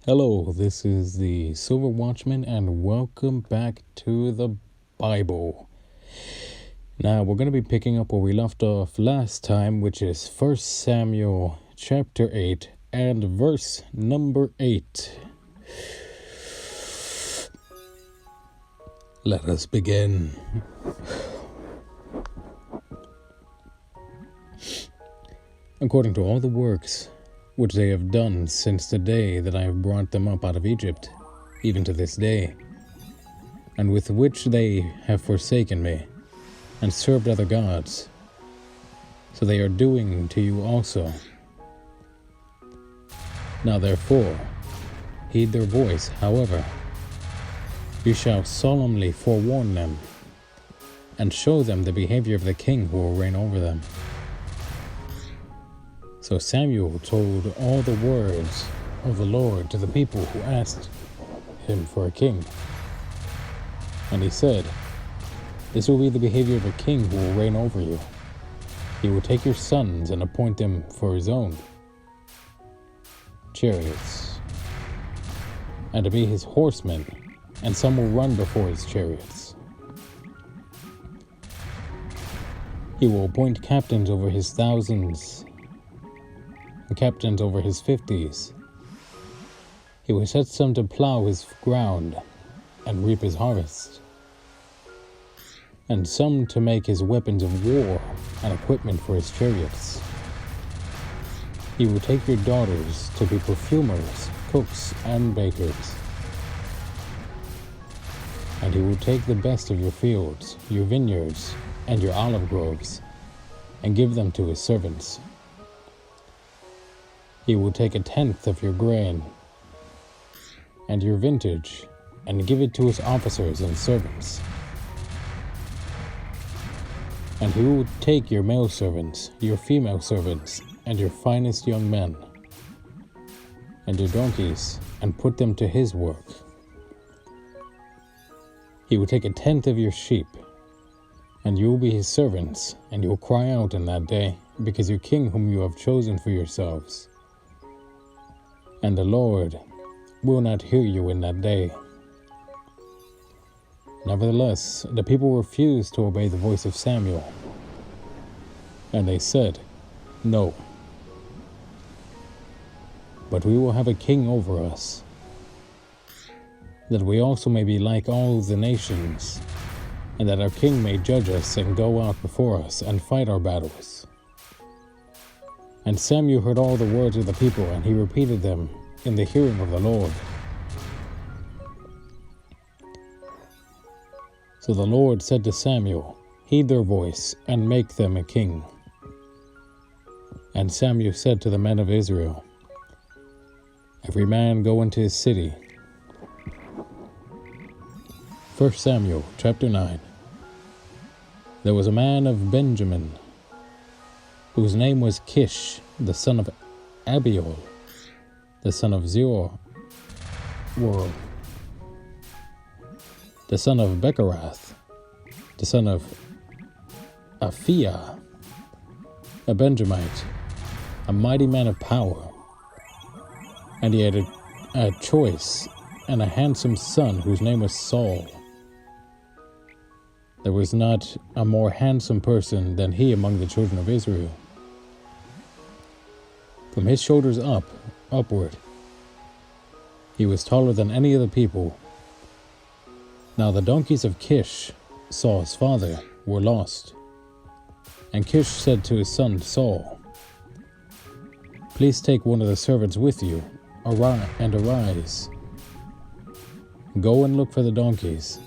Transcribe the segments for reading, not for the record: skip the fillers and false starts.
Hello, this is the Silver Watchman, and welcome back to the Bible. Now, we're going to be picking up where we left off last time, which is 1 Samuel chapter 8 and verse number 8. Let us begin. According to all the works which they have done since the day that I have brought them up out of Egypt, even to this day, and with which they have forsaken me, and served other gods, so they are doing to you also. Now therefore, heed their voice. However, you shall solemnly forewarn them, and show them the behavior of the king who will reign over them. So Samuel told all the words of the Lord to the people who asked him for a king. And he said, "This will be the behavior of a king who will reign over you. He will take your sons and appoint them for his own chariots, and to be his horsemen, and some will run before his chariots. He will appoint captains over his thousands, and captains over his 50s. He will set some to plow his ground and reap his harvest, and some to make his weapons of war and equipment for his chariots. He will take your daughters to be perfumers, cooks, and bakers. And he will take the best of your fields, your vineyards, and your olive groves, and give them to his servants. He will take 1/10 of your grain and your vintage, and give it to his officers and servants. And he will take your male servants, your female servants, and your finest young men, and your donkeys, and put them to his work. He will take 1/10 of your sheep, and you will be his servants, and you will cry out in that day, because your king whom you have chosen for yourselves. And the Lord will not hear you in that day." Nevertheless, the people refused to obey the voice of Samuel, and they said, "No, but we will have a king over us, that we also may be like all the nations, and that our king may judge us and go out before us and fight our battles." And Samuel heard all the words of the people, and he repeated them in the hearing of the Lord. So the Lord said to Samuel, "Heed their voice, and make them a king." And Samuel said to the men of Israel, "Every man go into his city." 1 Samuel chapter 9. There was a man of Benjamin, whose name was Kish, the son of Abiel, the son of Zeror, the son of Becherath, the son of Aphiah, a Benjamite, a mighty man of power. And he had a choice and a handsome son whose name was Saul. There was not a more handsome person than he among the children of Israel. From his shoulders upward, he was taller than any of the people. Now the donkeys of Kish, Saul's father, were lost. And Kish said to his son Saul, "Please take one of the servants with you, arise. Go and look for the donkeys."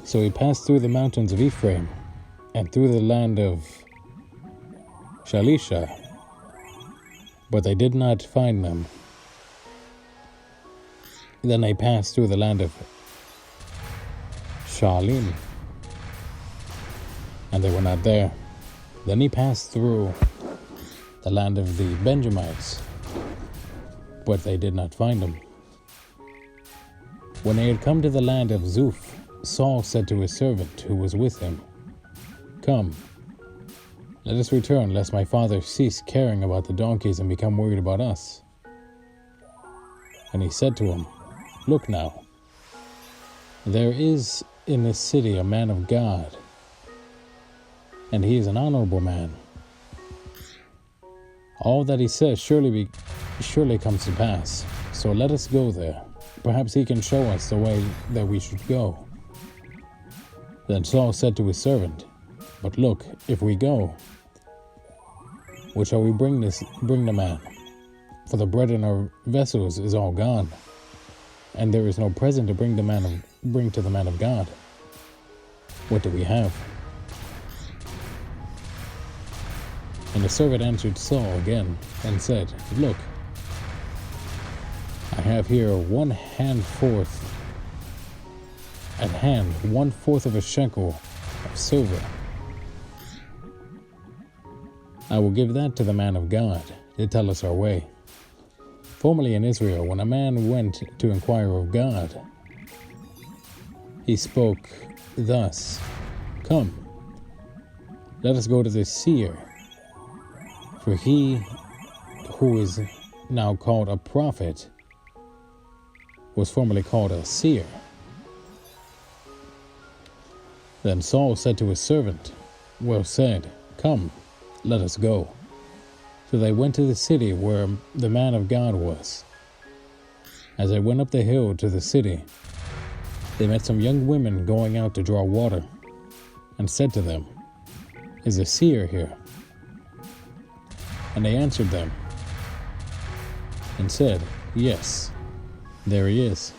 So he passed through the mountains of Ephraim, and through the land of Shalisha, but they did not find them. Then they passed through the land of Shalim, and they were not there. Then he passed through the land of the Benjamites, but they did not find him. When they had come to the land of Zuph, Saul said to his servant who was with him, "Come, let us return, lest my father cease caring about the donkeys and become worried about us." And he said to him, "Look now, there is in this city a man of God, and he is an honorable man. All that he says surely comes to pass. So let us go there. Perhaps he can show us the way that we should go." Then Saul said to his servant, "But look, if we go, where shall we bring the man? For the bread in our vessels is all gone, and there is no present to bring to the man of God. What do we have?" And the servant answered Saul again and said, "Look, I have here 1/4 of a shekel of silver. I will give that to the man of God to tell us our way." Formerly in Israel, when a man went to inquire of God, he spoke thus, "Come, let us go to the seer." For he who is now called a prophet was formerly called a seer. Then Saul said to his servant, "Well said, come, let us go." So they went to the city where the man of God was. As they went up the hill to the city, they met some young women going out to draw water, and said to them, "Is a seer here?" And they answered them and said, "Yes, there he is,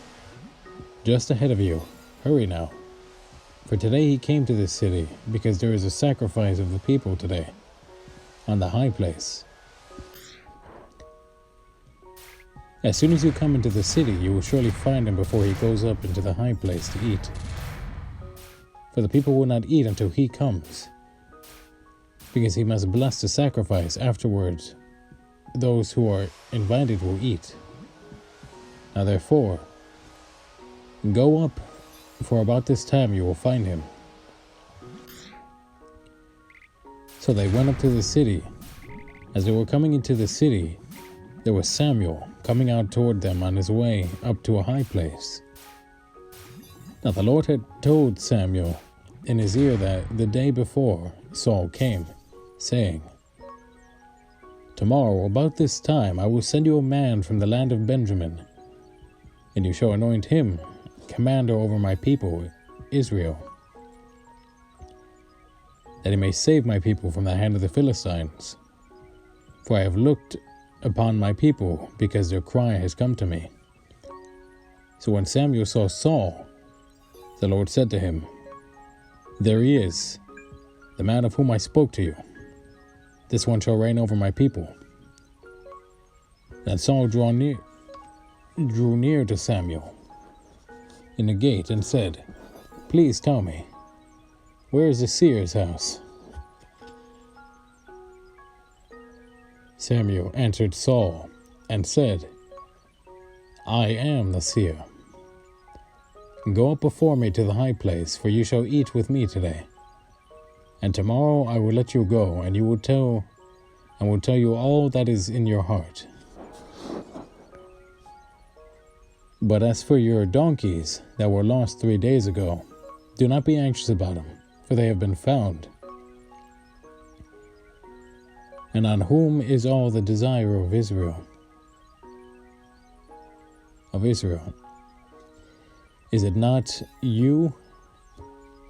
just ahead of you. Hurry now, for today he came to this city, because there is a sacrifice of the people today on the high place. As soon as you come into the city, you will surely find him before he goes up into the high place to eat. For the people will not eat until he comes, because he must bless the sacrifice. Afterwards, those who are invited will eat. Now therefore, go up, for about this time you will find him." So they went up to the city. As they were coming into the city, there was Samuel coming out toward them on his way up to a high place. Now the Lord had told Samuel in his ear that the day before Saul came, saying, "Tomorrow, about this time, I will send you a man from the land of Benjamin, and you shall anoint him commander over my people, Israel, that he may save my people from the hand of the Philistines. For I have looked upon my people, because their cry has come to me." So when Samuel saw Saul, the Lord said to him, "There he is, the man of whom I spoke to you. This one shall reign over my people." Then Saul drew near to Samuel in the gate and said, "Please tell me, where is the seer's house?" Samuel answered Saul and said, "I am the seer. Go up before me to the high place, for you shall eat with me today. And tomorrow I will let you go, and will tell you all that is in your heart. But as for your donkeys that were lost 3 days ago, do not be anxious about them, for they have been found. And on whom is all the desire of Israel? Is it not you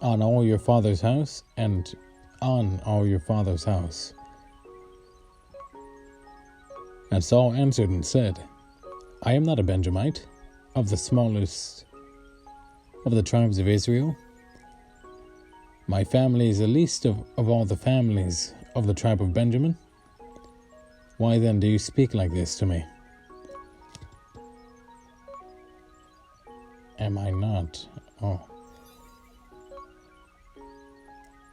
on all your father's house, and on all your father's house?" And Saul answered and said, "I am not a Benjamite, of the smallest of the tribes of Israel. My family is the least of all the families of the tribe of Benjamin. Why then do you speak like this to me? Am I not? Oh."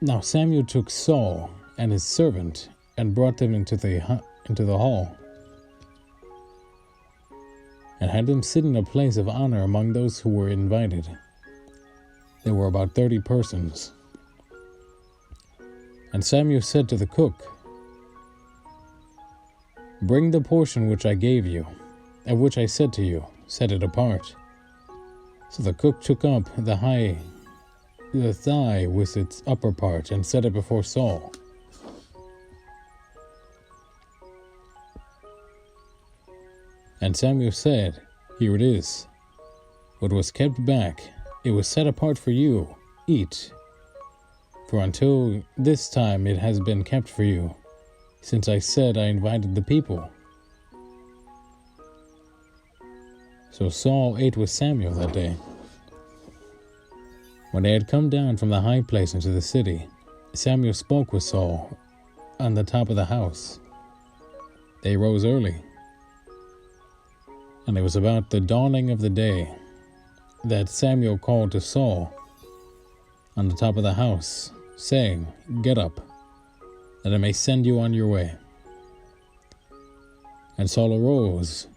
Now Samuel took Saul and his servant and brought them into the hall, and had them sit in a place of honor among those who were invited. There were about 30 persons. And Samuel said to the cook, "Bring the portion which I gave you, and which I said to you, set it apart. So the cook took up the thigh with its upper part and set it before Saul. And Samuel said, "Here it is. What was kept back, it was set apart for you. Eat. For until this time it has been kept for you, since I said I invited the people." So Saul ate with Samuel that day. When they had come down from the high place into the city, Samuel spoke with Saul on the top of the house. They rose early, and it was about the dawning of the day that Samuel called to Saul on the top of the house, saying, "Get up, that I may send you on your way." And Saul arose,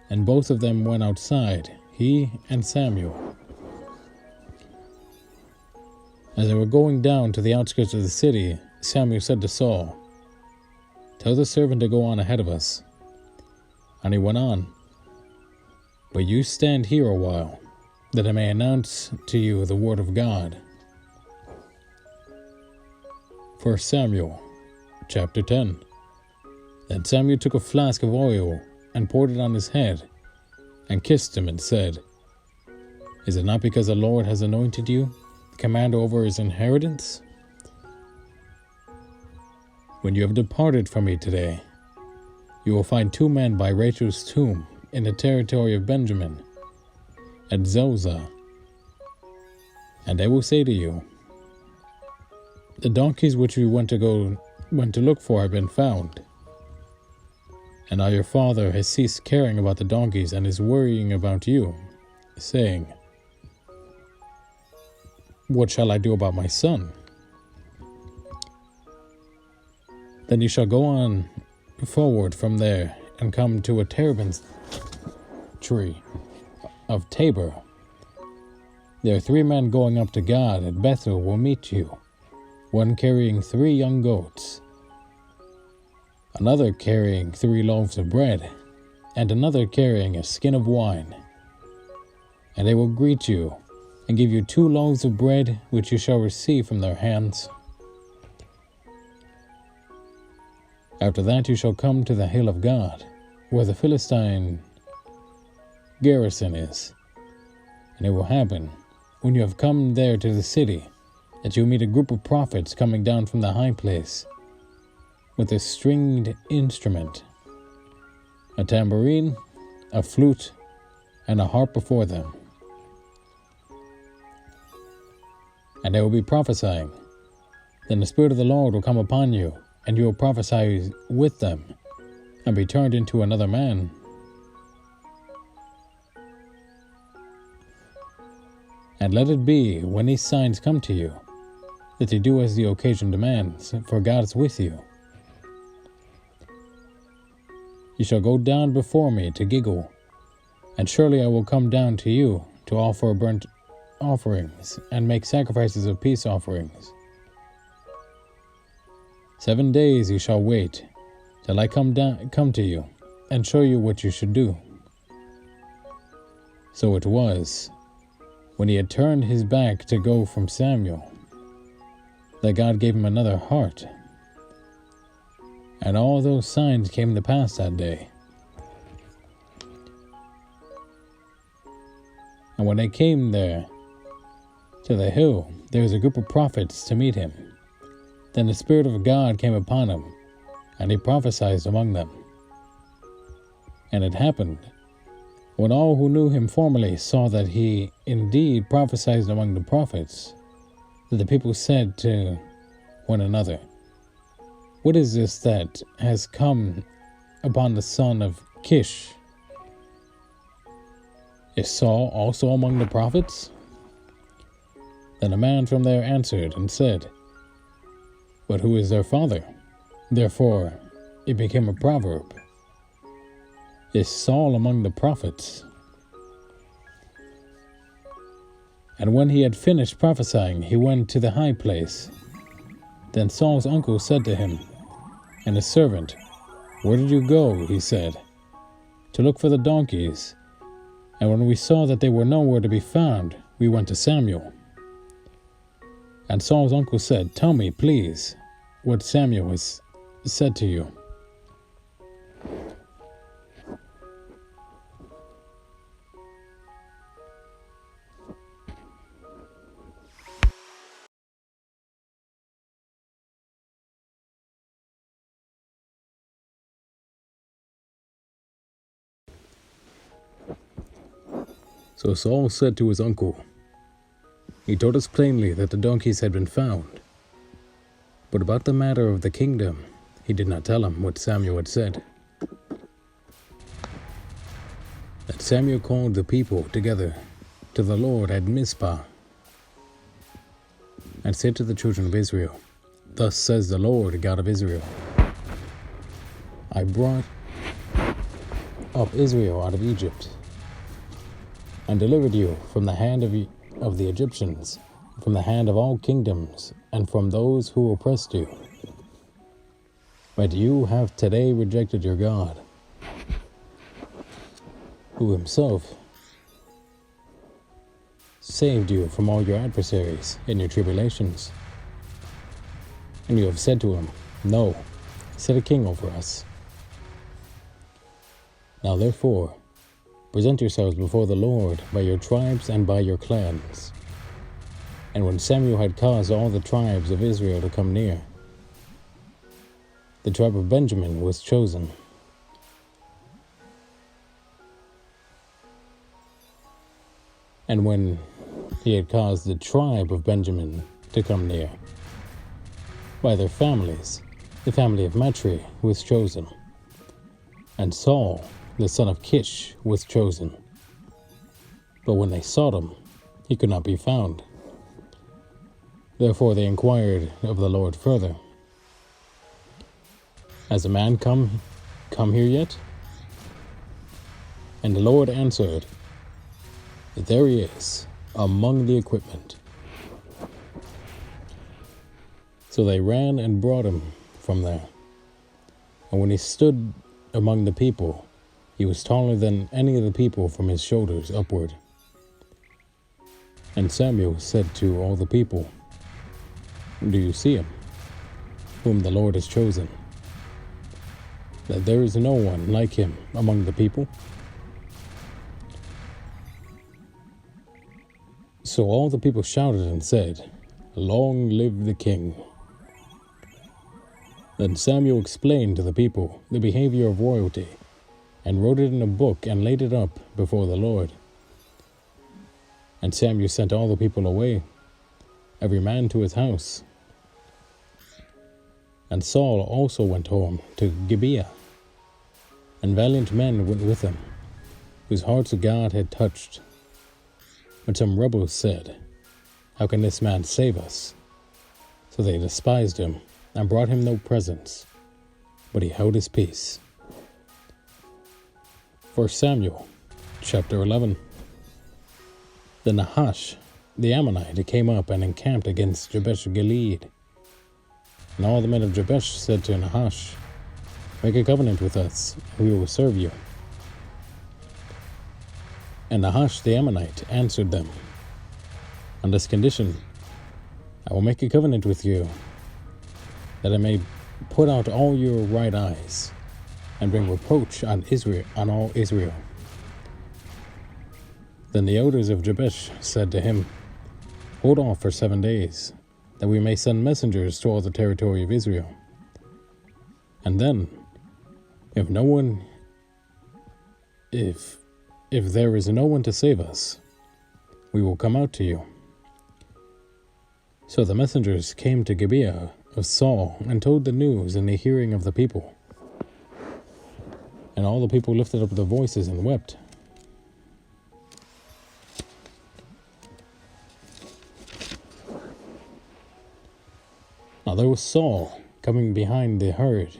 and both of them went outside, he and Samuel. As they were going down to the outskirts of the city, Samuel said to Saul, "Tell the servant to go on ahead of us." And he went on. "But you stand here a while, that I may announce to you the word of God." 1 Samuel chapter 10. Then Samuel took a flask of oil and poured it on his head, and kissed him and said, "Is it not because the Lord has anointed you commander over his inheritance? When you have departed from me today, you will find 2 men by Rachel's tomb in the territory of Benjamin, at Zelzah. And they will say to you, 'The donkeys which we went to look for have been found.' And now your father has ceased caring about the donkeys and is worrying about you, saying, 'What shall I do about my son?' Then you shall go on forward from there and come to a terebinth tree of Tabor. There are 3 men going up to God at Bethel will meet you, one carrying 3 young goats, another carrying 3 loaves of bread, and another carrying a skin of wine. And they will greet you and give you 2 loaves of bread, which you shall receive from their hands. After that you shall come to the hill of God, where the Philistine garrison is. And it will happen, when you have come there to the city, that you will meet a group of prophets coming down from the high place, with a stringed instrument, a tambourine, a flute, and a harp before them. And they will be prophesying. Then the Spirit of the Lord will come upon you, and you will prophesy with them, and be turned into another man. And let it be, when these signs come to you, that you do as the occasion demands, for God is with you. You shall go down before me to Gilgal, and surely I will come down to you to offer burnt offerings and make sacrifices of peace offerings. 7 days you shall wait till I come to you and show you what you should do." So it was, when he had turned his back to go from Samuel, that God gave him another heart. And all those signs came to pass that day. And when they came there to the hill, there was a group of prophets to meet him. Then the Spirit of God came upon him, and he prophesied among them. And it happened, when all who knew him formerly saw that he indeed prophesied among the prophets, that the people said to one another, "What is this that has come upon the son of Kish? Is Saul also among the prophets?" Then a man from there answered and said, "But who is their father?" Therefore it became a proverb, "Is Saul among the prophets?" And when he had finished prophesying, he went to the high place. Then Saul's uncle said to him and his servant, "Where did you go?" he said. "To look for the donkeys. And when we saw that they were nowhere to be found, we went to Samuel. And Saul's uncle said, "Tell me, please, what Samuel has said to you." So Saul said to his uncle, "He told us plainly that the donkeys had been found. But about the matter of the kingdom, he did not tell him what Samuel had said." That Samuel called the people together to the Lord at Mizpah, and said to the children of Israel, "Thus says the Lord God of Israel, I brought up Israel out of Egypt, and delivered you from the hand of the Egyptians, from the hand of all kingdoms, and from those who oppressed you. But you have today rejected your God, who himself saved you from all your adversaries in your tribulations. And you have said to him, 'No, set a king over us.' Now therefore, present yourselves before the Lord by your tribes and by your clans." And when Samuel had caused all the tribes of Israel to come near, the tribe of Benjamin was chosen. And when he had caused the tribe of Benjamin to come near, by their families, the family of Matri was chosen. And Saul, the son of Kish, was chosen. But when they sought him, he could not be found. Therefore they inquired of the Lord further, "Has a man come here yet?" And the Lord answered, "There he is, among the equipment." So they ran and brought him from there. And when he stood among the people, he was taller than any of the people from his shoulders upward. And Samuel said to all the people, "Do you see him, whom the Lord has chosen? That there is no one like him among the people?" So all the people shouted and said, "Long live the king." Then Samuel explained to the people the behavior of royalty, and wrote it in a book and laid it up before the Lord. And Samuel sent all the people away, every man to his house. And Saul also went home to Gibeah, and valiant men went with him, whose hearts God had touched. But some rebels said, "How can this man save us?" So they despised him, and brought him no presents, but he held his peace. 1 Samuel chapter 11. Then Nahash the Ammonite came up and encamped against Jabesh Gilead. And all the men of Jabesh said to Nahash, "Make a covenant with us, and we will serve you." And Nahash the Ammonite answered them, "On this condition, I will make a covenant with you, that I may put out all your right eyes, and bring reproach on all Israel." Then the elders of Jabesh said to him, "Hold off for 7 days, that we may send messengers to all the territory of Israel. And then, if there is no one to save us, we will come out to you." So the messengers came to Gibeah of Saul and told the news in the hearing of the people. And all the people lifted up their voices and wept. Now there was Saul coming behind the herd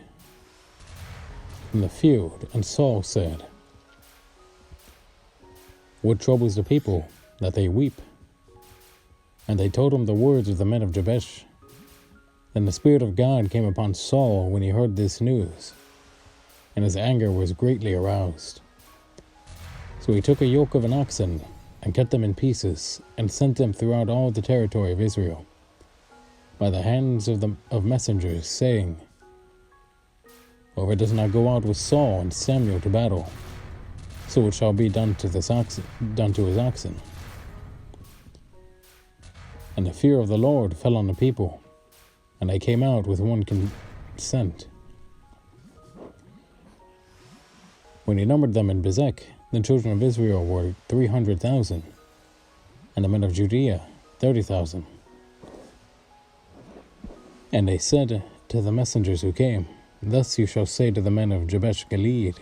from the field, and Saul said, "What troubles the people, that they weep?" And they told him the words of the men of Jabesh. Then the Spirit of God came upon Saul when he heard this news, and his anger was greatly aroused. So he took a yoke of an oxen and cut them in pieces and sent them throughout all the territory of Israel by the hands of messengers, saying, whoever does not go out with Saul and Samuel to battle, so it shall be done to his oxen. And the fear of the Lord fell on the people, and they came out with one consent. When he numbered them in Bezek, the children of Israel were 300,000, and the men of Judea 30,000. And they said to the messengers who came, thus you shall say to the men of Jabesh Gilead,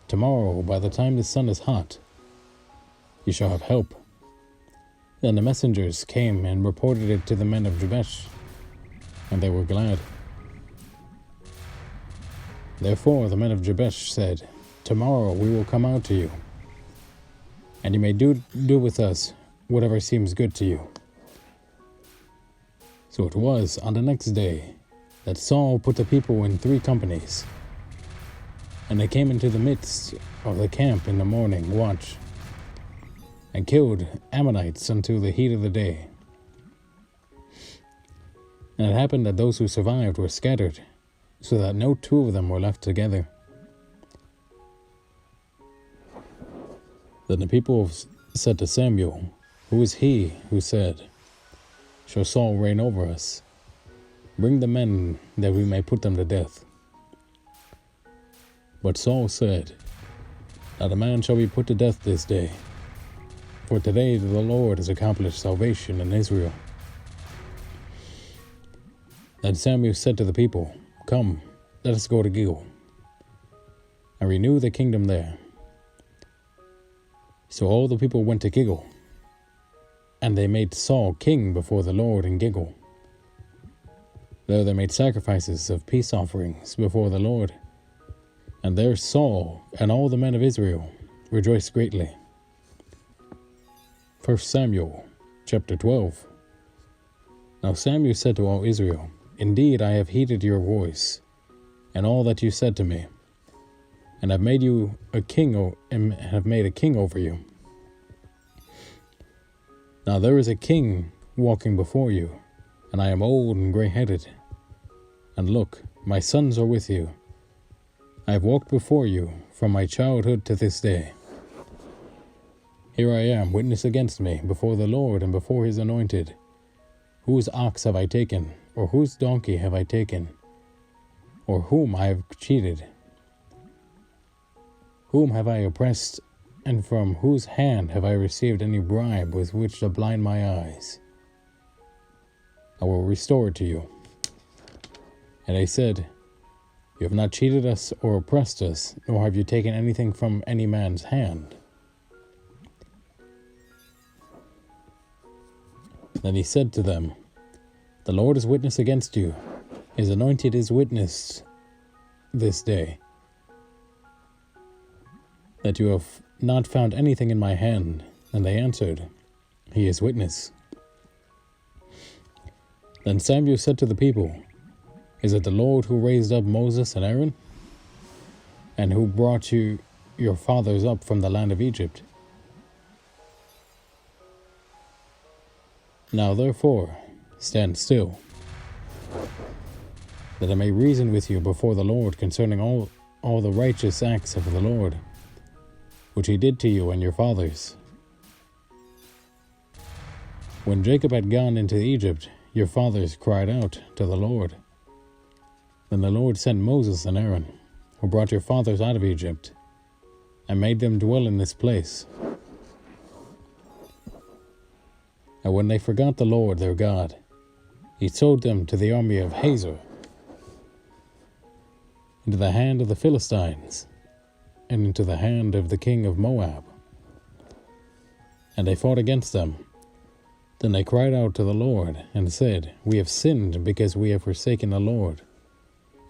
tomorrow, by the time the sun is hot, you shall have help. Then the messengers came and reported it to the men of Jabesh, and they were glad. Therefore the men of Jabesh said, tomorrow we will come out to you, and you may do with us whatever seems good to you. So it was on the next day that Saul put the people in 3 companies, and they came into the midst of the camp in the morning watch, and killed Ammonites until the heat of the day. And it happened that those who survived were scattered, so that no 2 of them were left together. Then the people said to Samuel, who is he who said, shall Saul reign over us? Bring the men that we may put them to death. But Saul said, not a man shall be put to death this day, for today the Lord has accomplished salvation in Israel. Then Samuel said to the people, come, let us go to Gilgal, and renew the kingdom there. So all the people went to Gilgal, and they made Saul king before the Lord in Gilgal. There they made sacrifices of peace offerings before the Lord, and there Saul and all the men of Israel rejoiced greatly. 1 Samuel chapter 12. Now Samuel said to all Israel, indeed I have heeded your voice, and all that you said to me, and have made you a king, and have made a king over you. Now there is a king walking before you, and I am old and gray-headed. And look, my sons are with you. I have walked before you from my childhood to this day. Here I am, witness against me, before the Lord and before his anointed. Whose ox have I taken, or whose donkey have I taken, or whom I have cheated? Whom have I oppressed, and from whose hand have I received any bribe with which to blind my eyes? I will restore it to you. And they said, you have not cheated us or oppressed us, nor have you taken anything from any man's hand. Then he said to them, the Lord is witness against you. His anointed is witness this day, that you have not found anything in my hand. And they answered, he is witness. Then Samuel said to the people, is it the Lord who raised up Moses and Aaron, and who brought you your fathers up from the land of Egypt? Now therefore stand still, that I may reason with you before the Lord concerning all the righteous acts of the Lord, which he did to you and your fathers. When Jacob had gone into Egypt, your fathers cried out to the Lord. Then the Lord sent Moses and Aaron, who brought your fathers out of Egypt, and made them dwell in this place. And when they forgot the Lord their God, he sold them to the army of Hazor, into the hand of the Philistines, and into the hand of the king of Moab. And they fought against them. Then they cried out to the Lord, and said, we have sinned because we have forsaken the Lord,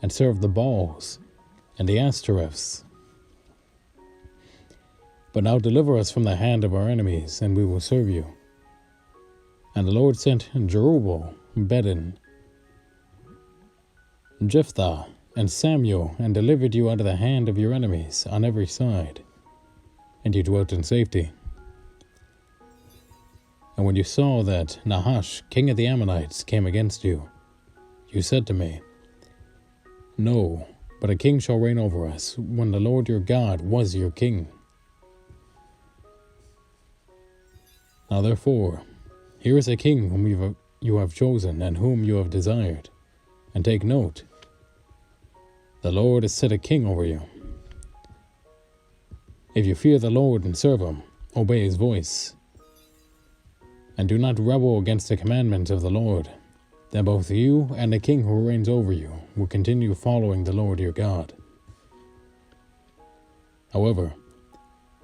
and served the Baals and the Ashtoreths. But now deliver us from the hand of our enemies, and we will serve you. And the Lord sent Jerubbaal, Bedin, Jephthah, and Samuel, and delivered you out of the hand of your enemies on every side. and you dwelt in safety. And when you saw that Nahash, king of the Ammonites, came against you, you said to me, No, but a king shall reign over us, when the Lord your God was your king. Now therefore, here is a king whom you have chosen, and whom you have desired. And take note, the Lord has set a king over you. If you fear the Lord and serve him, obey his voice, and do not rebel against the commandments of the Lord, then both you and the king who reigns over you will continue following the Lord your God. However,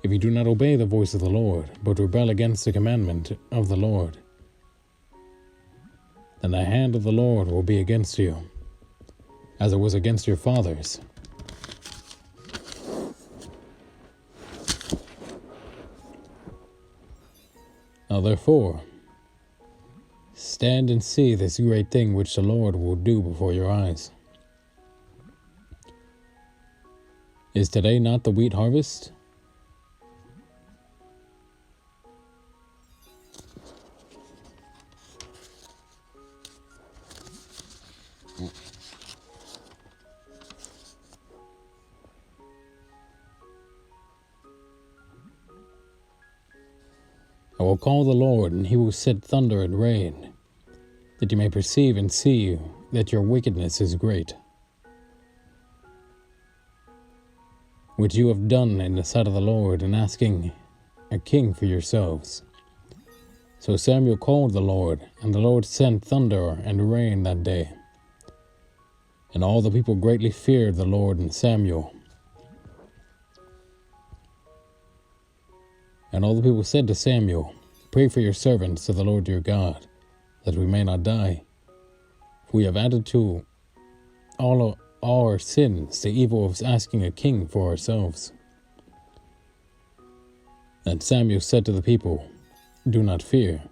if you do not obey the voice of the Lord, but rebel against the commandment of the Lord, then the hand of the Lord will be against you, as it was against your fathers. Now therefore, stand and see this great thing which the Lord will do before your eyes. Is today not the wheat harvest? I will call the Lord, and he will send thunder and rain, that you may perceive and see that your wickedness is great, which you have done in the sight of the Lord, in asking a king for yourselves. So Samuel called the Lord, and the Lord sent thunder and rain that day. And all the people greatly feared the Lord and Samuel. And all the people said to Samuel, Pray for your servants to the Lord your God, that we may not die. For we have added to all our sins the evil of asking a king for ourselves. And Samuel said to the people, Do not fear.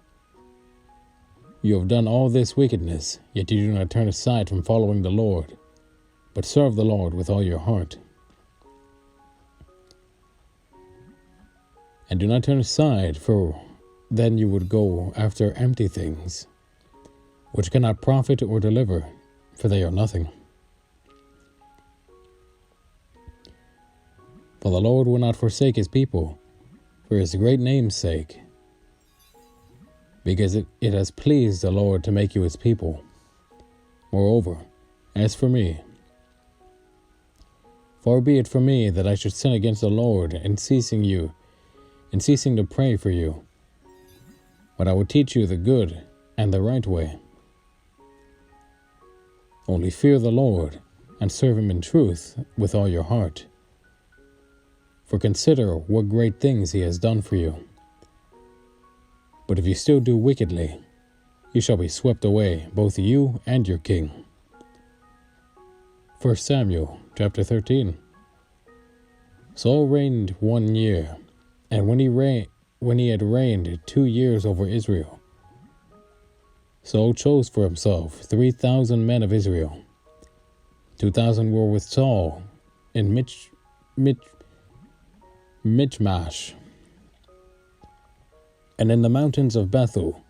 You have done all this wickedness, yet you do not turn aside from following the Lord, but serve the Lord with all your heart. And do not turn aside, for then you would go after empty things, which cannot profit or deliver, for they are nothing. For the Lord will not forsake his people, for his great name's sake, because it has pleased the Lord to make you his people. Moreover, as for me, far be it from me that I should sin against the Lord in ceasing to pray for you. But I will teach you the good and the right way. Only fear the Lord and serve him in truth with all your heart. For consider what great things he has done for you. But if you still do wickedly, you shall be swept away, both you and your king. 1 Samuel chapter 13. Saul reigned 1 year, and when he had reigned 2 years over Israel, Saul chose for himself 3,000 men of Israel. 2,000 were with Saul in Michmash, and in the mountains of Bethel,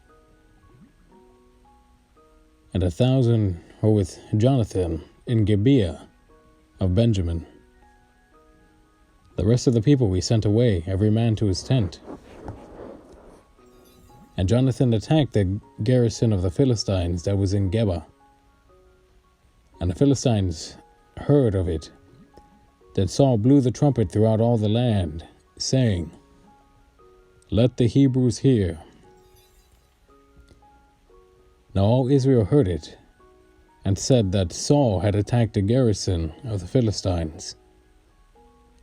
and 1,000 were with Jonathan in Gibeah of Benjamin. The rest of the people we sent away, every man to his tent. And Jonathan attacked the garrison of the Philistines that was in Geba. And the Philistines heard of it. Then Saul blew the trumpet throughout all the land, saying, Let the Hebrews hear. Now all Israel heard it, and said that Saul had attacked the garrison of the Philistines,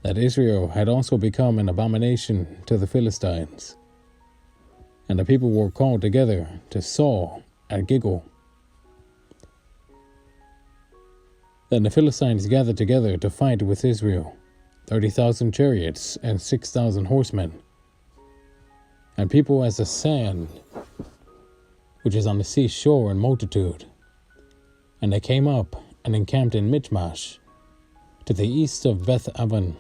that Israel had also become an abomination to the Philistines. And the people were called together to Saul at Gilgal. Then the Philistines gathered together to fight with Israel, 30,000 chariots and 6,000 horsemen, and people as the sand which is on the seashore in multitude. And they came up and encamped in Michmash, to the east of Beth Aven.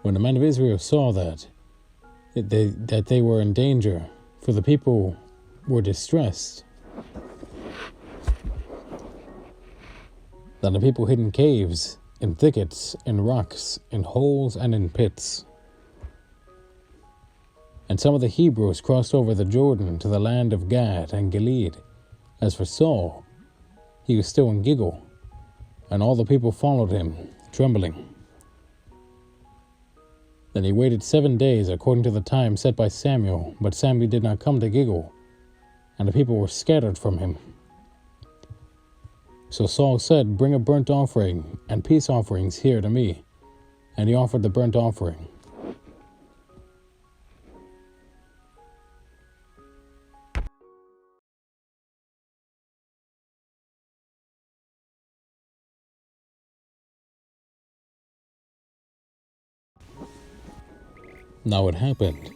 When the men of Israel saw that they were in danger, for the people were distressed, that the people hid in caves, in thickets, in rocks, in holes, and in pits. And some of the Hebrews crossed over the Jordan to the land of Gad and Gilead. As for Saul, he was still in Gilgal, and all the people followed him, trembling. Then he waited 7 days according to the time set by Samuel, but Samuel did not come to Gilgal, and the people were scattered from him. So Saul said, "Bring a burnt offering and peace offerings here to me." And he offered the burnt offering. Now it happened,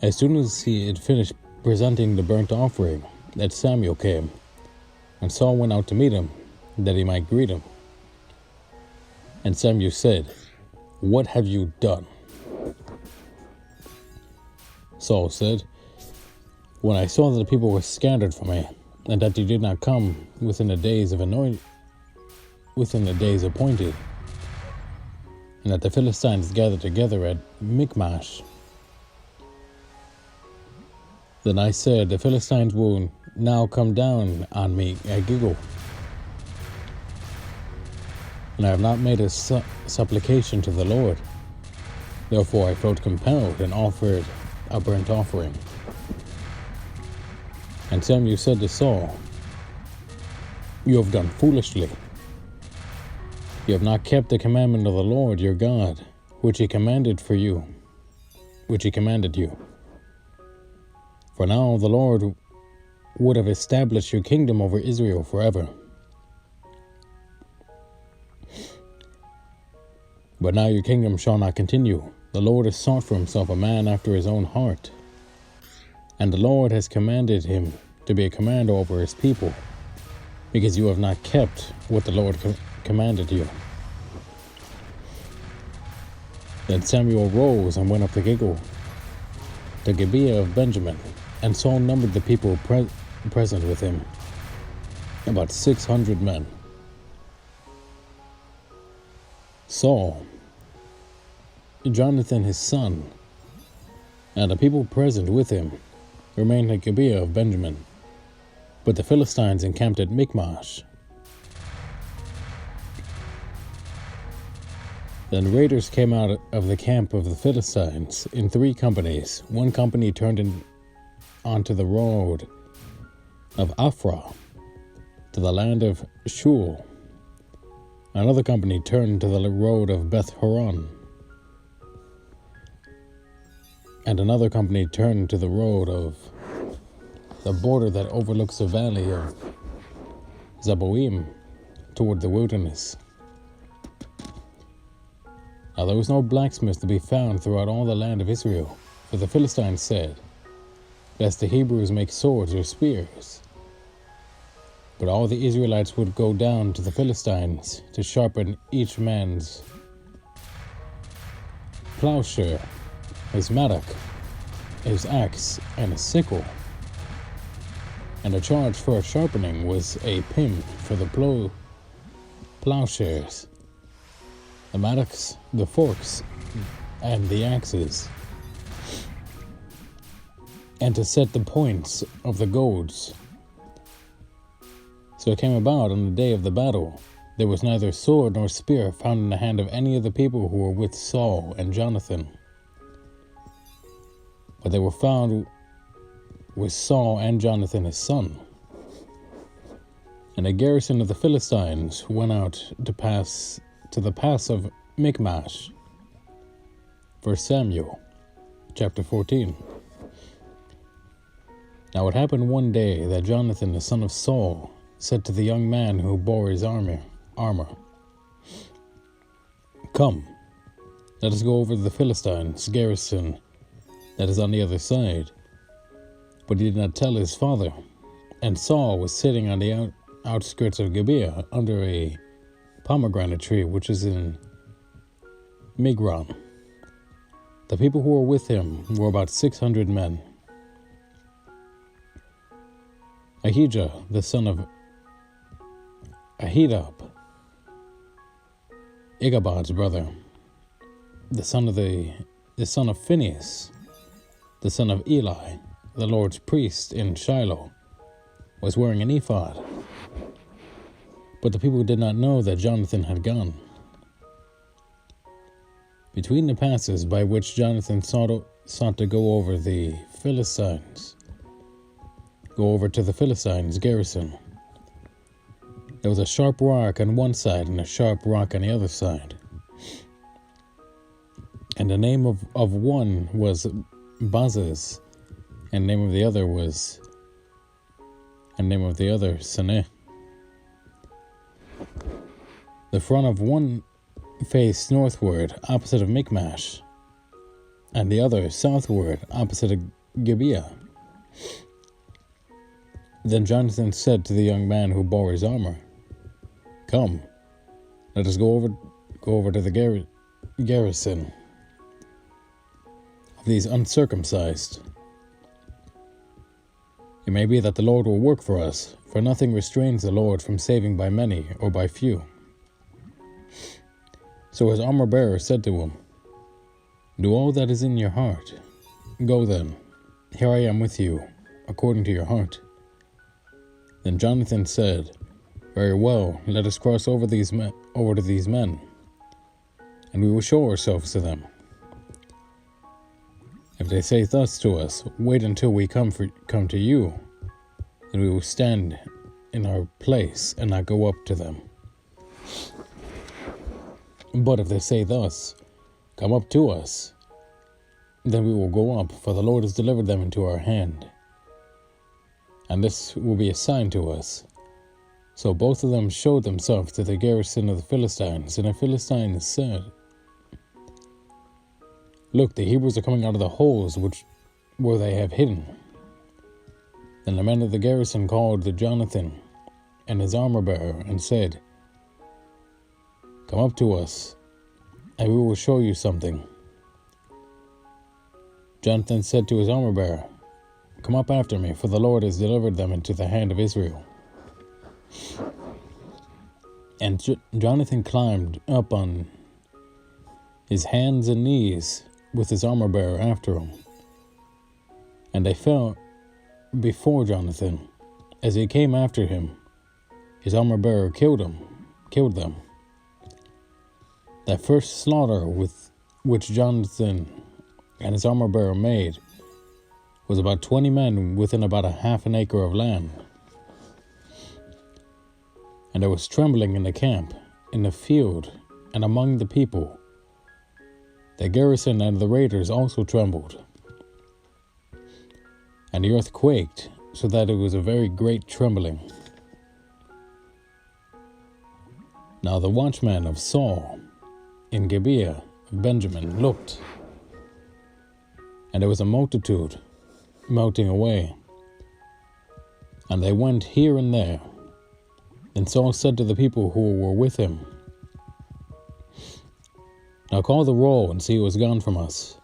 as soon as he had finished presenting the burnt offering, that Samuel came, and Saul went out to meet him, that he might greet him. And Samuel said, "What have you done?" Saul said, "When I saw that the people were scattered from me, and that you did not come within the days appointed, and that the Philistines gathered together at Michmash, then I said, the Philistines will now come down on me at Gilgal. And I have not made a supplication to the Lord. Therefore I felt compelled and offered a burnt offering." And Samuel said to Saul, "You have done foolishly. You have not kept the commandment of the Lord your God, which he commanded you. For now the Lord would have established your kingdom over Israel forever. But now your kingdom shall not continue. The Lord has sought for himself a man after his own heart, and the Lord has commanded him to be a commander over his people, because you have not kept what the Lord commanded you." Then Samuel rose and went up to Gilgal, to Gibeah of Benjamin, and Saul numbered the people present with him, about 600 men. Saul, Jonathan his son, and the people present with him remained at Gibeah of Benjamin, but the Philistines encamped at Michmash. Then raiders came out of the camp of the Philistines in 3 companies. One company turned onto the road of Ophrah to the land of Shul. Another company turned to the road of Beth Horon, and another company turned to the road of the border that overlooks the valley of Zeboim toward the wilderness. Now there was no blacksmith to be found throughout all the land of Israel, for the Philistines said, "Lest the Hebrews make swords or spears." But all the Israelites would go down to the Philistines to sharpen each man's plowshare, his mattock, his axe, and a sickle. And the charge for sharpening was a pim for the plowshares, the mattocks, the forks, and the axes, and to set the points of the goads. So it came about on the day of the battle, there was neither sword nor spear found in the hand of any of the people who were with Saul and Jonathan, but they were found with Saul and Jonathan his son. And the garrison of the Philistines went out to the pass of Michmash. 1 Samuel chapter 14. Now it happened one day that Jonathan the son of Saul said to the young man who bore his armor, "Come, let us go over to the Philistines' garrison that is on the other side." But he did not tell his father. And Saul was sitting on the outskirts of Gibeah under a pomegranate tree which is in Migron. The people who were with him were about 600 men. Ahijah, the son of Ahitub, Ichabod's brother, the son of Phinehas, the son of Eli, the Lord's priest in Shiloh, was wearing an ephod. But the people did not know that Jonathan had gone. Between the passes by which Jonathan sought to go over to the Philistines' garrison, there was a sharp rock on one side and a sharp rock on the other side. And the name of one was Bazaz, and the name of the other Saneh. The front of one faced northward, opposite of Michmash, and the other southward, opposite of Gibeah. Then Jonathan said to the young man who bore his armor, "Come, let us go over to the garrison of these uncircumcised. It may be that the Lord will work for us, for nothing restrains the Lord from saving by many or by few." So his armor-bearer said to him, "Do all that is in your heart. Go then, here I am with you, according to your heart." Then Jonathan said, "Very well, let us cross over to these men, and we will show ourselves to them. If they say thus to us, 'Wait until we come to you,' then we will stand in our place and not go up to them. But if they say thus, 'Come up to us,' then we will go up, for the Lord has delivered them into our hand. And this will be a sign to us." So both of them showed themselves to the garrison of the Philistines, and the Philistines said, "Look, the Hebrews are coming out of the holes where they have hidden." Then the men of the garrison called to Jonathan and his armor-bearer and said, "Come up to us, and we will show you something." Jonathan said to his armor-bearer, "Come up after me, for the Lord has delivered them into the hand of Israel." And Jonathan climbed up on his hands and knees with his armor-bearer after him. And they fell before Jonathan. As he came after him, his armor-bearer killed them. That first slaughter which Jonathan and his armor-bearer made was about 20 men within about a half an acre of land. And there was trembling in the camp, in the field, and among the people. The garrison and the raiders also trembled. And the earth quaked, so that it was a very great trembling. Now the watchman of Saul in Gibeah of Benjamin looked, and there was a multitude melting away, and they went here and there. Then Saul said to the people who were with him, "Now call the roll and see who is gone from us."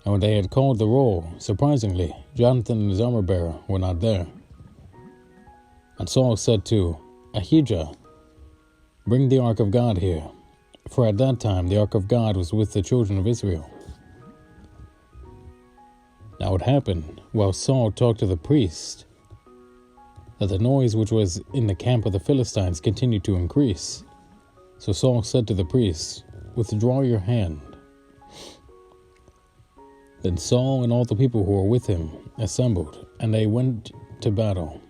And when they had called the roll, surprisingly, Jonathan and his armor-bearer were not there. And Saul said to Ahijah, "Bring the ark of God here," for at that time the ark of God was with the children of Israel. Now it happened, while Saul talked to the priest, that the noise which was in the camp of the Philistines continued to increase. So Saul said to the priest, "Withdraw your hand." Then Saul and all the people who were with him assembled, and they went to battle.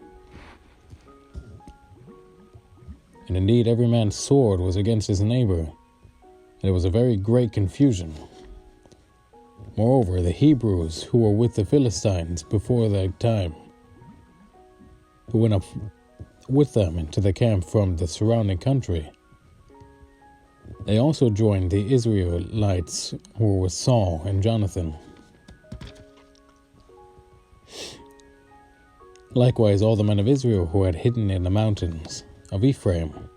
And indeed every man's sword was against his neighbor, and there was a very great confusion. Moreover, the Hebrews who were with the Philistines before that time, who went up with them into the camp from the surrounding country, they also joined the Israelites who were with Saul and Jonathan. Likewise, all the men of Israel who had hidden in the mountains of Ephraim,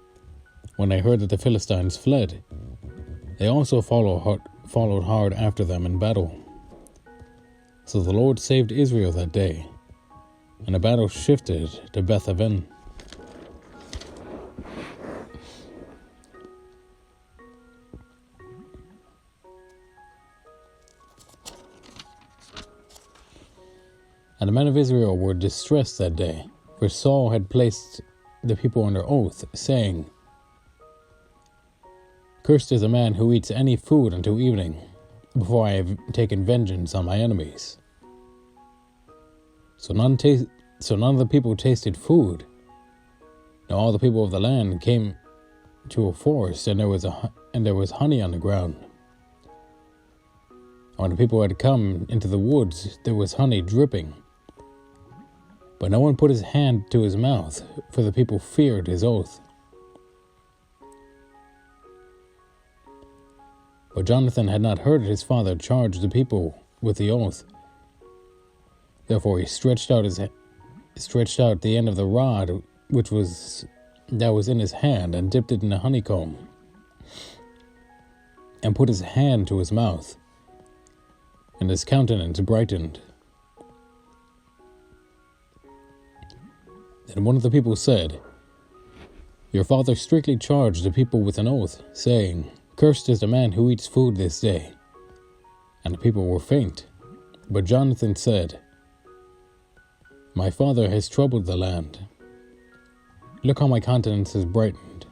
when they heard that the Philistines fled, They also followed hard after them in battle. So the Lord saved Israel that day, and the battle shifted to Beth-aven. And the men of Israel were distressed that day, for Saul had placed the people under oath, saying, "Cursed is the man who eats any food until evening, before I have taken vengeance on my enemies." So none of the people tasted food. Now all the people of the land came to a forest, and there was honey on the ground. And when the people had come into the woods, there was honey dripping. But no one put his hand to his mouth, for the people feared his oath. But Jonathan had not heard his father charge the people with the oath. Therefore he stretched out the end of the rod that was in his hand, and dipped it in a honeycomb, and put his hand to his mouth, and his countenance brightened. And one of the people said, "Your father strictly charged the people with an oath, saying, 'Cursed is the man who eats food this day.' And the people were faint. But Jonathan said, 'My father has troubled the land. Look how my countenance has brightened,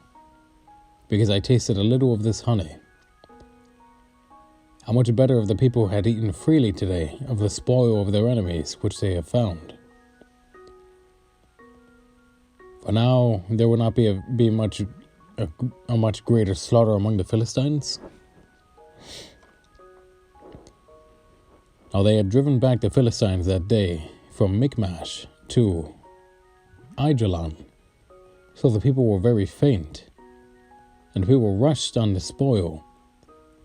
because I tasted a little of this honey. How much better if the people had eaten freely today of the spoil of their enemies which they have found. For now there will not be a much greater slaughter among the Philistines.' Now they had driven back the Philistines that day from Michmash to Aijalon. So the people were very faint, and the people rushed on the spoil.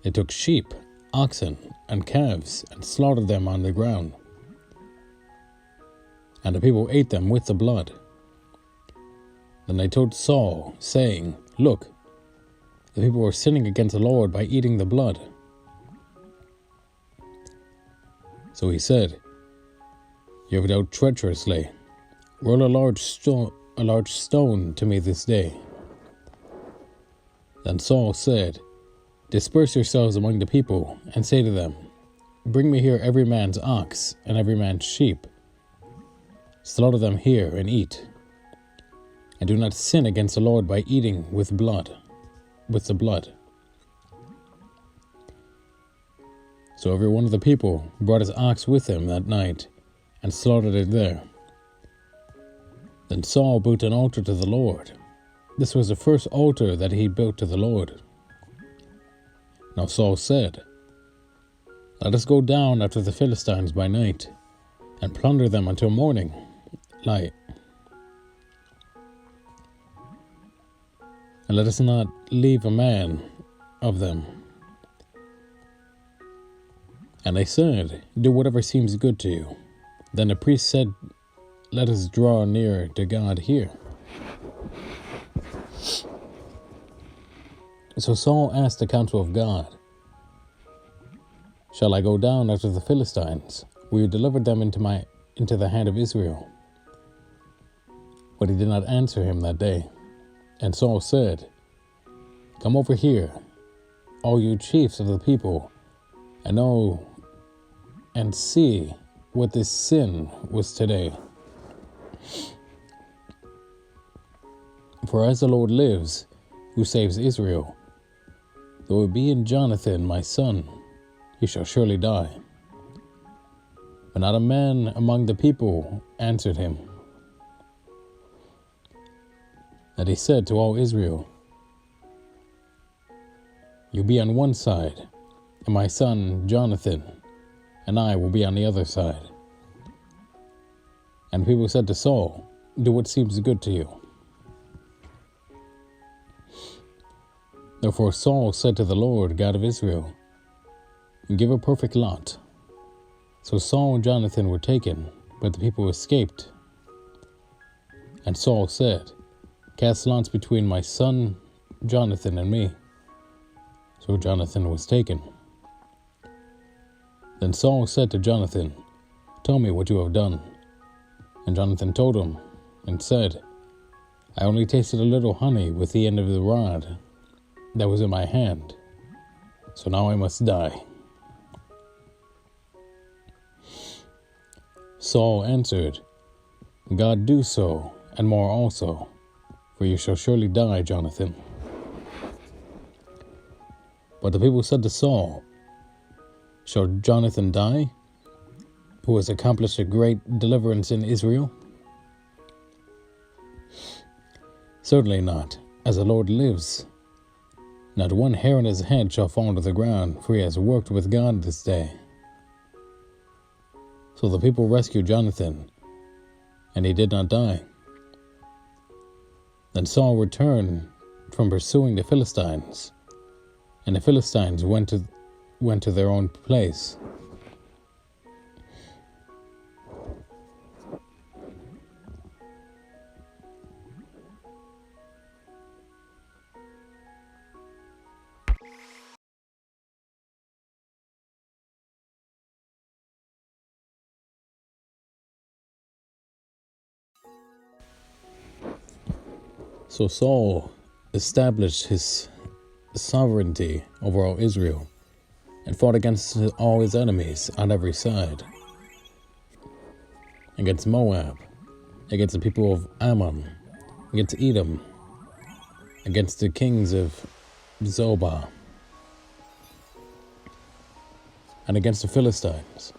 They took sheep, oxen, and calves, and slaughtered them on the ground. And the people ate them with the blood. Then they told Saul, saying, 'Look, the people are sinning against the Lord by eating the blood.' So he said, 'You have dealt treacherously. Roll a large stone to me this day.' Then Saul said, 'Disperse yourselves among the people, and say to them, Bring me here every man's ox and every man's sheep. Slaughter them here and eat. And do not sin against the Lord by eating with the blood.' So every one of the people brought his ox with him that night, and slaughtered it there. Then Saul built an altar to the Lord. This was the first altar that he built to the Lord. Now Saul said, 'Let us go down after the Philistines by night, and plunder them until morning light. And let us not leave a man of them.' And they said, 'Do whatever seems good to you.' Then the priest said, 'Let us draw near to God here.' So Saul asked the counsel of God, 'Shall I go down after the Philistines? Will you deliver them into the hand of Israel?' But he did not answer him that day. And Saul said, 'Come over here, all you chiefs of the people, and know and see what this sin was today. For as the Lord lives, who saves Israel, though it be in Jonathan my son, he shall surely die.' But not a man among the people answered him. And he said to all Israel, 'You be on one side, and my son Jonathan and I will be on the other side.' And people said to Saul, 'Do what seems good to you.' Therefore Saul said to the Lord God of Israel, 'Give a perfect lot.' So Saul and Jonathan were taken, but the people escaped. And Saul said, 'Cast lots between my son Jonathan and me.' So Jonathan was taken. Then Saul said to Jonathan, "Tell me what you have done." And Jonathan told him and said, "I only tasted a little honey with the end of the rod that was in my hand, so now I must die." Saul answered, "God do so, and more also, for you shall surely die, Jonathan." But the people said to Saul, "Shall Jonathan die, who has accomplished a great deliverance in Israel?" "Certainly not, as the Lord lives. Not one hair on his head shall fall to the ground, for he has worked with God this day." So the people rescued Jonathan, and he did not die. Then Saul returned from pursuing the Philistines, and the Philistines went to their own place. So Saul established his sovereignty over all Israel and fought against all his enemies on every side. Against Moab, against the people of Ammon, against Edom, against the kings of Zobah, and against the Philistines.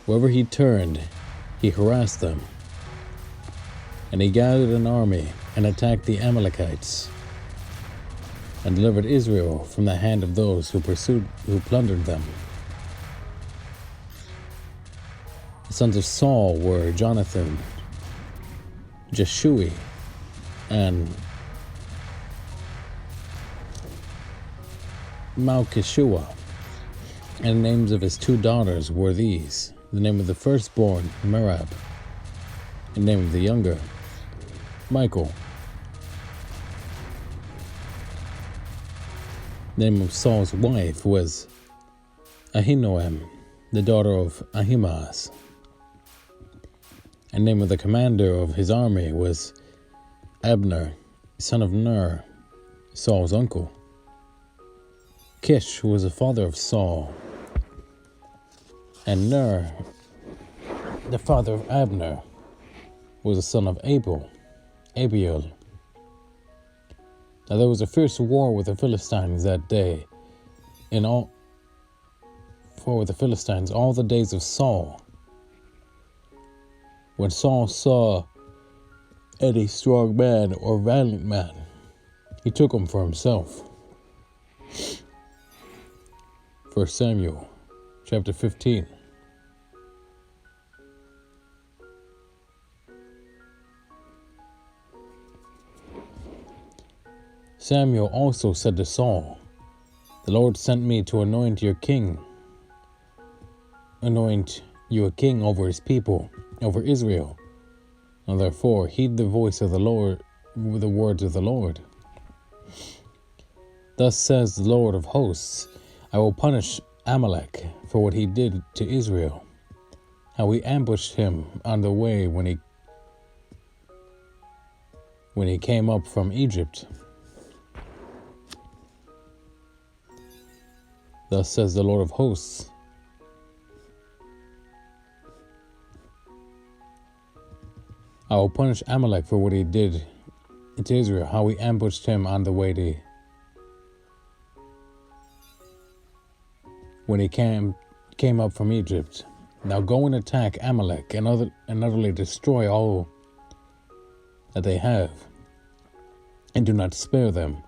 Wherever he turned, he harassed them. And he gathered an army and attacked the Amalekites, and delivered Israel from the hand of those who plundered them. The sons of Saul were Jonathan, Jeshui, and Malchishua. And the names of his two daughters were these: the name of the firstborn, Merab, and the name of the younger, Michael. The name of Saul's wife was Ahinoam, the daughter of Ahimaaz. And the name of the commander of his army was Abner, son of Ner, Saul's uncle. Kish, who was the father of Saul, and Ner, the father of Abner, was the son of Abiel. Now there was a fierce war with the Philistines that day, with the Philistines all the days of Saul. When Saul saw any strong man or valiant man, he took him for himself. 1 Samuel chapter 15. Samuel also said to Saul, "The Lord sent me to anoint you a king over his people, over Israel. Now therefore heed the voice of the Lord, the words of the Lord. Thus says the Lord of hosts, I will punish Amalek for what he did to Israel, how he ambushed him on the way when he came up from Egypt. Thus says the Lord of hosts, I will punish Amalek for what he did to Israel, how he ambushed him on the way when he came up from Egypt. Now go and attack Amalek and utterly destroy all that they have, and do not spare them,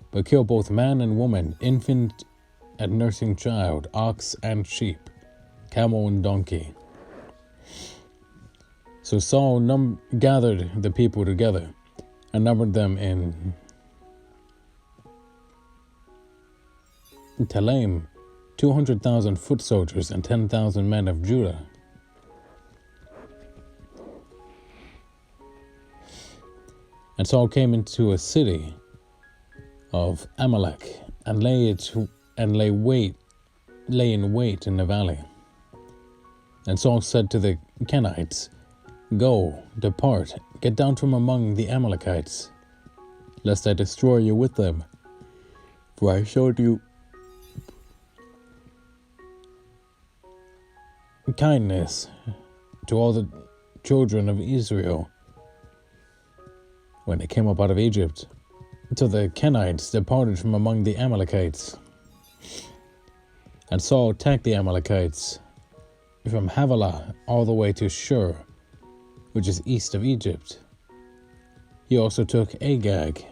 but kill both man and woman, infant and nursing child, ox and sheep, camel and donkey." So Saul gathered the people together and numbered them in Telaim, 200,000 foot soldiers and 10,000 men of Judah. And Saul came into a city of Amalek and lay in wait in the valley. And Saul said to the Kenites, Go, depart, get down from among the Amalekites, lest I destroy you with them. For I showed you kindness to all the children of Israel when they came up out of Egypt. So the Kenites departed from among the Amalekites. And Saul attacked the Amalekites from Havilah all the way to Shur, which is east of Egypt. He also took Agag,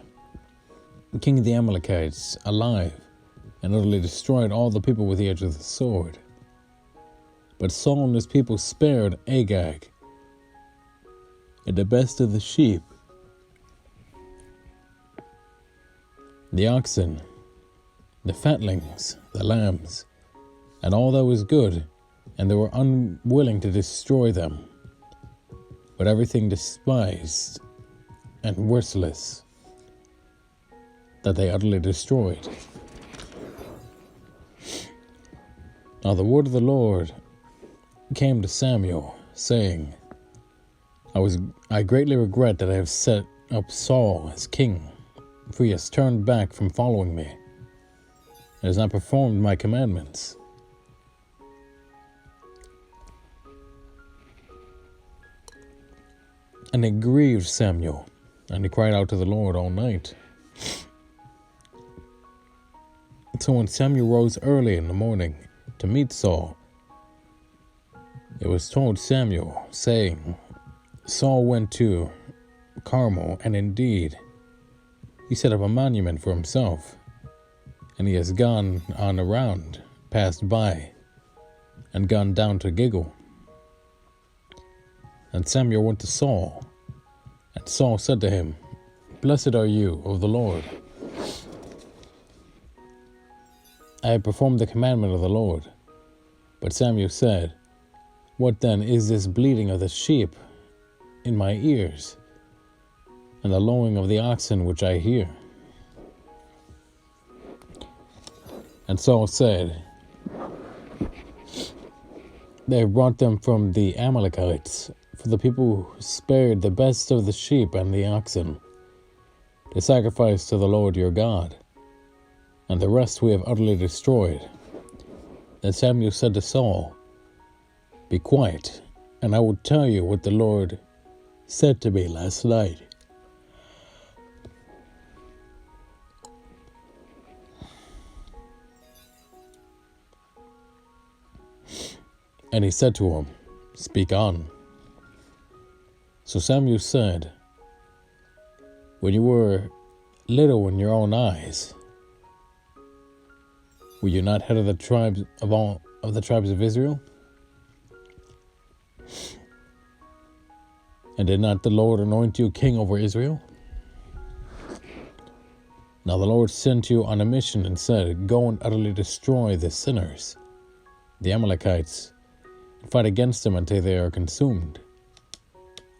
king of the Amalekites, alive, and utterly destroyed all the people with the edge of the sword. But Saul and his people spared Agag, and the best of the sheep, the oxen, the fatlings, the lambs, and all that was good, and they were unwilling to destroy them, but everything despised and worthless, that they utterly destroyed. Now the word of the Lord came to Samuel, saying, I greatly regret that I have set up Saul as king, for he has turned back from following me, and has not performed my commandments. And it grieved Samuel, and he cried out to the Lord all night. So when Samuel rose early in the morning to meet Saul, it was told Samuel, saying, Saul went to Carmel, and indeed he set up a monument for himself, and he has gone on around, passed by, and gone down to Gilgal. And Samuel went to Saul, and Saul said to him, Blessed are you of the Lord. I have performed the commandment of the Lord. But Samuel said, What then is this bleating of the sheep in my ears, and the lowing of the oxen which I hear? And Saul said, They have brought them from the Amalekites, for the people spared the best of the sheep and the oxen, to sacrifice to the Lord your God, and the rest we have utterly destroyed. Then Samuel said to Saul, Be quiet, and I will tell you what the Lord said to me last night. And he said to him, Speak on. So Samuel said, When you were little in your own eyes, were you not head of the tribes of the tribes of Israel? And did not the Lord anoint you king over Israel? Now the Lord sent you on a mission and said, Go and utterly destroy the sinners, the Amalekites, and fight against them until they are consumed.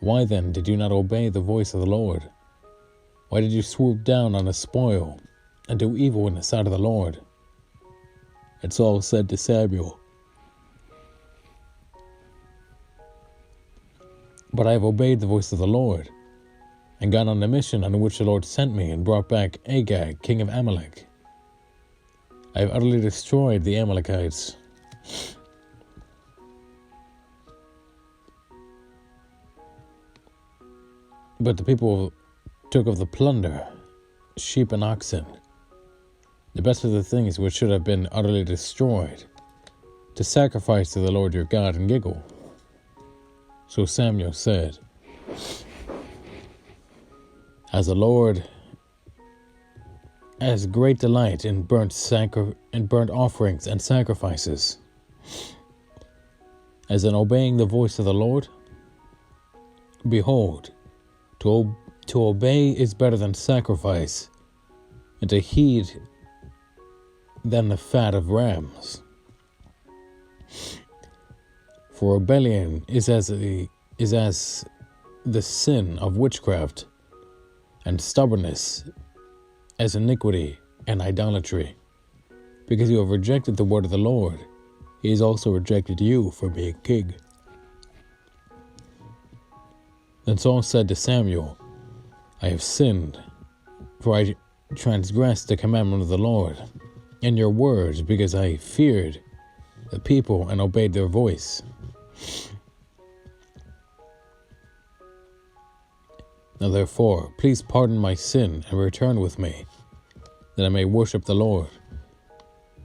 Why then did you not obey the voice of the Lord? Why did you swoop down on a spoil and do evil in the sight of the Lord? And Saul said to Samuel, But I have obeyed the voice of the Lord, and gone on the mission on which the Lord sent me, and brought back Agag, king of Amalek. I have utterly destroyed the Amalekites. But the people took of the plunder, sheep and oxen, the best of the things which should have been utterly destroyed, to sacrifice to the Lord your God in Gilgal. So Samuel said, As the Lord has great delight in burnt offerings and sacrifices, as in obeying the voice of the Lord, behold, to obey is better than sacrifice, and to heed than the fat of rams. For rebellion is as the sin of witchcraft, and stubbornness as iniquity and idolatry. because you have rejected the word of the Lord, he has also rejected you from being king." Then Saul said to Samuel, "I have sinned, for I transgressed the commandment of the Lord and your words, because I feared the people and obeyed their voice. Now therefore, please pardon my sin and return with me, that I may worship the Lord."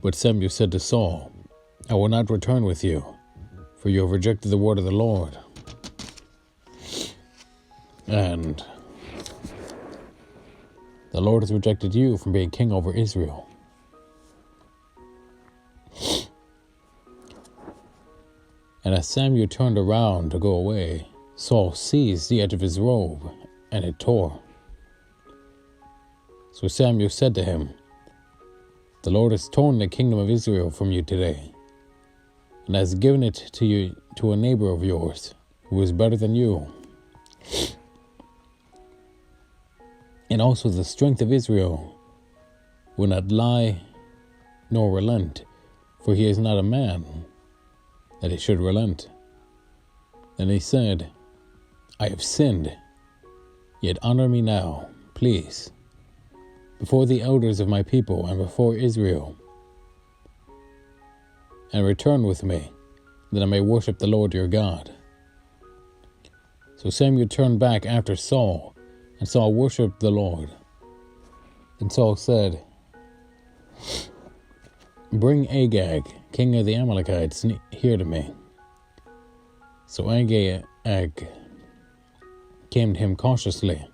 But Samuel said to Saul, "I will not return with you, for you have rejected the word of the Lord, and the Lord has rejected you from being king over Israel." And as Samuel turned around to go away, Saul seized the edge of his robe, and it tore. So Samuel said to him, "The Lord has torn the kingdom of Israel from you today, and has given it to you to a neighbor of yours, who is better than you. And also the strength of Israel will not lie nor relent, for he is not a man that he should relent." Then he said, "I have sinned, yet honor me now, please, before the elders of my people and before Israel, and return with me, that I may worship the Lord your God." So Samuel turned back after Saul, and Saul worshipped the Lord. Then Saul said, "Bring Agag, king of the Amalekites, here to me." So Agag came to him cautiously.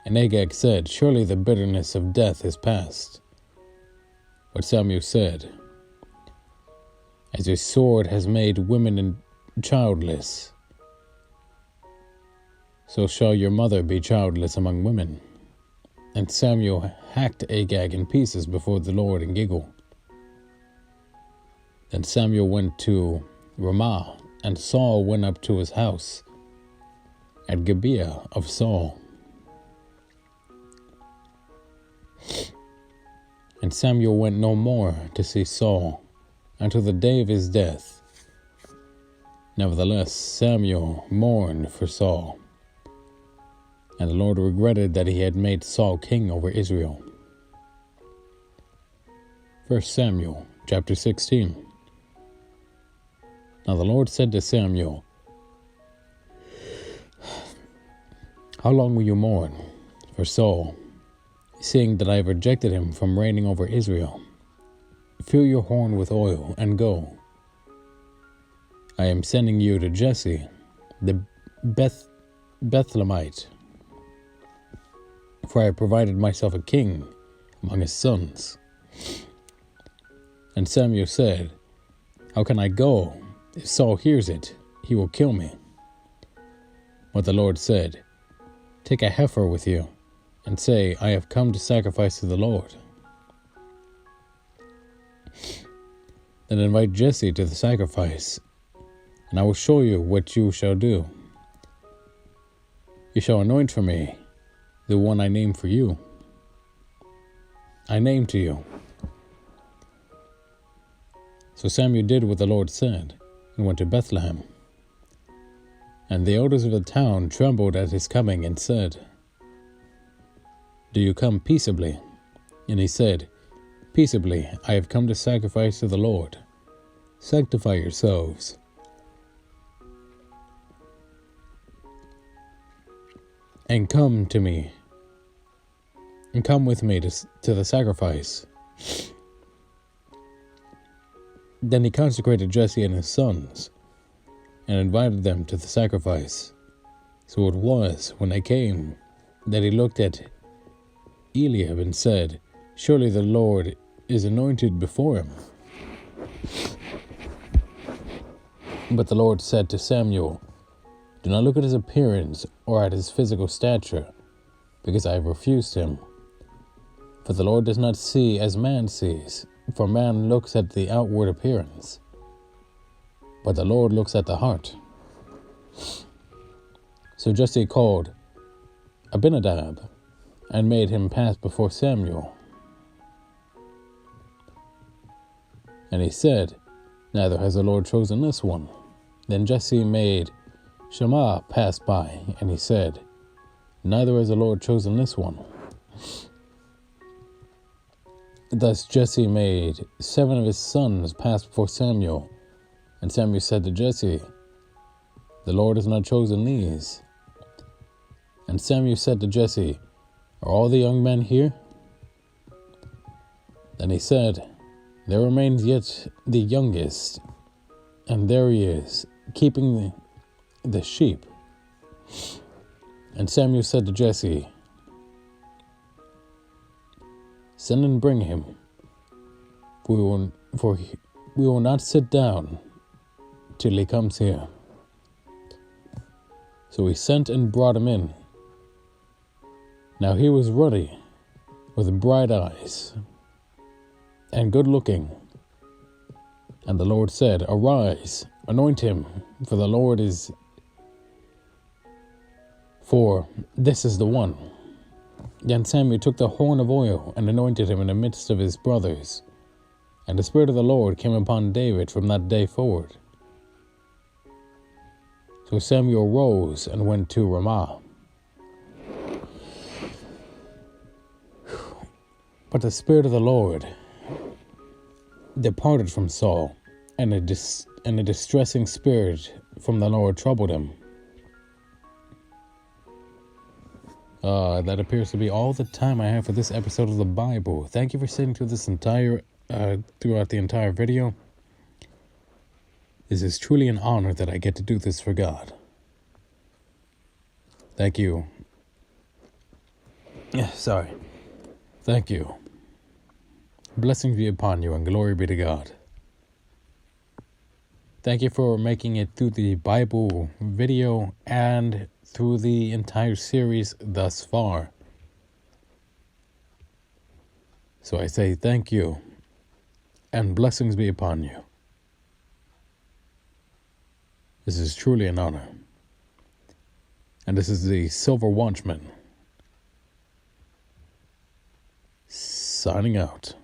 And Agag said, "Surely the bitterness of death is past." But Samuel said, "As your sword has made women childless, so shall your mother be childless among women." And Samuel hacked Agag in pieces before the Lord in Gilgal. Then Samuel went to Ramah, and Saul went up to his house at Gibeah of Saul. And Samuel went no more to see Saul until the day of his death. Nevertheless, Samuel mourned for Saul, and the Lord regretted that he had made Saul king over Israel. 1 Samuel chapter 16. Now the Lord said to Samuel, "How long will you mourn for Saul, seeing that I have rejected him from reigning over Israel? Fill your horn with oil and go. I am sending you to Jesse, the Bethlehemite, for I have provided myself a king among his sons." And Samuel said, "How can I go? If Saul hears it, he will kill me." But the Lord said, "Take a heifer with you, and say, 'I have come to sacrifice to the Lord.' Then invite Jesse to the sacrifice, and I will show you what you shall do. You shall anoint for me the one I name for you. I name to you." So Samuel did what the Lord said, and went to Bethlehem. And the elders of the town trembled at his coming and said, "Do you come peaceably?" And he said, "Peaceably, I have come to sacrifice to the Lord. Sanctify yourselves." And come with me to the sacrifice." Then he consecrated Jesse and his sons, and invited them to the sacrifice. So it was, when they came, that he looked at Eliab and said, "Surely the Lord is anointed before him." But the Lord said to Samuel, "Do not look at his appearance or at his physical stature, because I have refused him. For the Lord does not see as man sees, for man looks at the outward appearance, but the Lord looks at the heart." So Jesse called Abinadab and made him pass before Samuel. And he said, neither has the Lord chosen this one. Then Jesse made Shammah pass by, and he said, neither has the Lord chosen this one. Thus Jesse made 7 of his sons pass before Samuel. And Samuel said to Jesse, the Lord has not chosen these. And Samuel said to Jesse, are all the young men here? Then he said, there remains yet the youngest, and there he is, keeping the sheep. And Samuel said to Jesse, send and bring him, for we will not sit down till he comes here. So he sent and brought him in. Now he was ruddy, with bright eyes, and good looking. And the Lord said, arise, anoint him, for this is the one. Then Samuel took the horn of oil and anointed him in the midst of his brothers. And the Spirit of the Lord came upon David from that day forward. So Samuel rose and went to Ramah. But the Spirit of the Lord departed from Saul, and a distressing spirit from the Lord troubled him. That appears to be all the time I have for this episode of the Bible. Thank you for sitting through this throughout the entire video. This is truly an honor that I get to do this for God. Thank you. Thank you. Blessings be upon you and glory be to God. Thank you for making it through the Bible video and through the entire series thus far. So I say thank you and blessings be upon you. This is truly an honor. And this is the Silver Watchman, signing out.